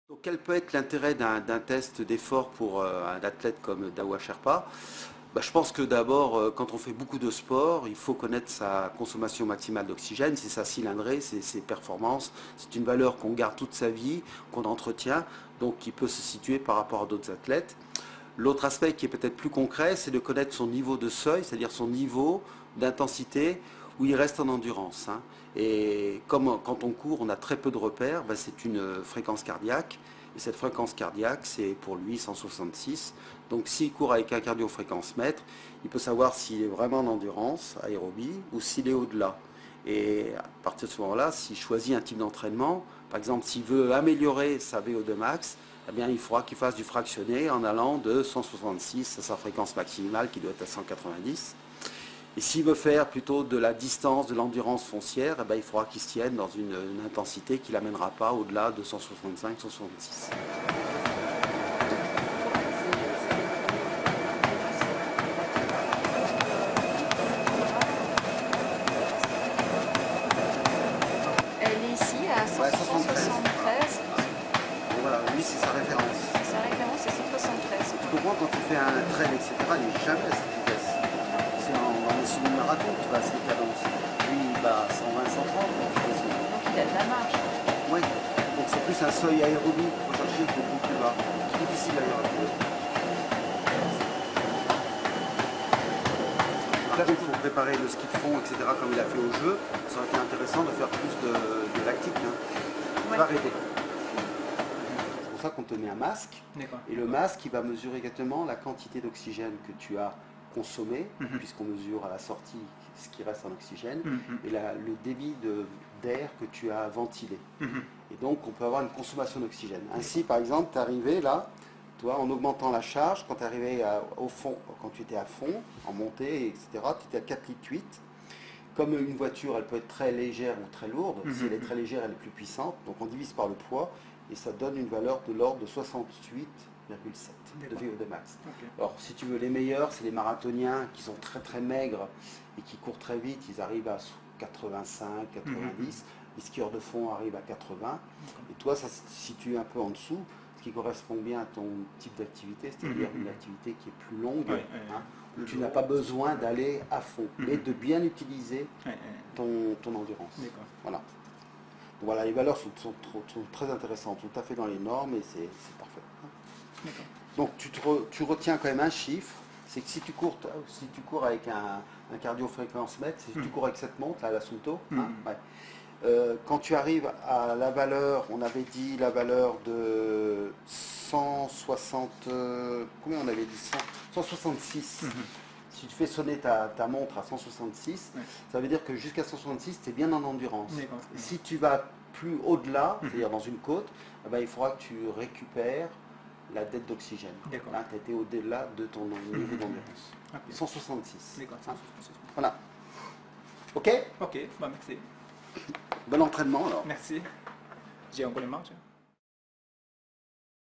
Donc, quel peut être l'intérêt d'un test d'effort pour un athlète comme Dawa Sherpa? Je pense que d'abord, quand on fait beaucoup de sport, il faut connaître sa consommation maximale d'oxygène, c'est sa cylindrée, c'est ses performances. C'est une valeur qu'on garde toute sa vie, qu'on entretient, donc qui peut se situer par rapport à d'autres athlètes. L'autre aspect qui est peut-être plus concret, c'est de connaître son niveau de seuil, c'est-à-dire son niveau d'intensité où il reste en endurance. Et comme quand on court, on a très peu de repères, c'est une fréquence cardiaque. Et cette fréquence cardiaque, c'est pour lui 166. Donc s'il court avec un cardiofréquence-mètre, il peut savoir s'il est vraiment en endurance, aérobie, ou s'il est au-delà. Et à partir de ce moment-là, s'il choisit un type d'entraînement, par exemple s'il veut améliorer sa VO2 max, eh bien, il faudra qu'il fasse du fractionné en allant de 166 à sa fréquence maximale qui doit être à 190. Et s'il veut faire plutôt de la distance, de l'endurance foncière, eh bien, il faudra qu'il se tienne dans une intensité qui ne l'amènera pas au-delà de 165-166. Elle est ici à 173. Et voilà, lui, c'est sa référence. Sa référence est 173. Tu comprends, quand tu fais un trail, etc., il n'est jamais à cette vitesse. C'est dans les semi-marathons que tu vas à cette cadence. Lui, il va à 120, 130. Donc il a de la marge. Oui, donc c'est plus un seuil aérobie qu'il faut chercher beaucoup plus bas. C'est difficile d'ailleurs à trouver. Là, pour préparer le ski de fond, etc., comme il a fait au jeu, ça aurait été intéressant de faire plus de lactique. Tu vas arrêter. C'est pour ça qu'on te met un masque. Et le masque, il va mesurer exactement la quantité d'oxygène que tu as consommé, puisqu'on mesure à la sortie ce qui reste en oxygène, et le débit d'air que tu as ventilé. Et donc, on peut avoir une consommation d'oxygène. Ainsi, par exemple, tu es arrivé là, toi, en augmentant la charge, quand tu es arrivé au fond, quand tu étais à fond, en montée, etc., tu étais à 4,8 litres. Comme une voiture, elle peut être très légère ou très lourde. Si elle est très légère, elle est plus puissante. Donc, on divise par le poids, et ça donne une valeur de l'ordre de 68,7 de VO2 max. Alors, si tu veux, les meilleurs, c'est les marathoniens qui sont très très maigres et qui courent très vite. Ils arrivent à 85, 90. Les skieurs de fond arrivent à 80. Et toi, ça se situe un peu en dessous, ce qui correspond bien à ton type d'activité, c'est-à-dire une activité qui est plus longue, où tu n'as pas besoin d'aller à fond, mais de bien utiliser ton endurance. Voilà. Voilà, les valeurs sont très intéressantes, tout à fait dans les normes et c'est parfait. Donc tu retiens quand même un chiffre, c'est que si tu cours avec un cardio-fréquence-mètre, si tu cours avec cette montre, là, l'Assunto, quand tu arrives à la valeur, on avait dit la valeur de 160, combien on avait dit 166. Si tu fais sonner ta montre à 166, ça veut dire que jusqu'à 166, tu es bien en endurance. Si tu vas plus au-delà, c'est-à-dire dans une côte, il faudra que tu récupères la dette d'oxygène. Là, tu étais au-delà de ton niveau d'endurance. 166. Voilà. Ok. Ok, merci. Bon entraînement alors. Merci. J'ai un peu les marges.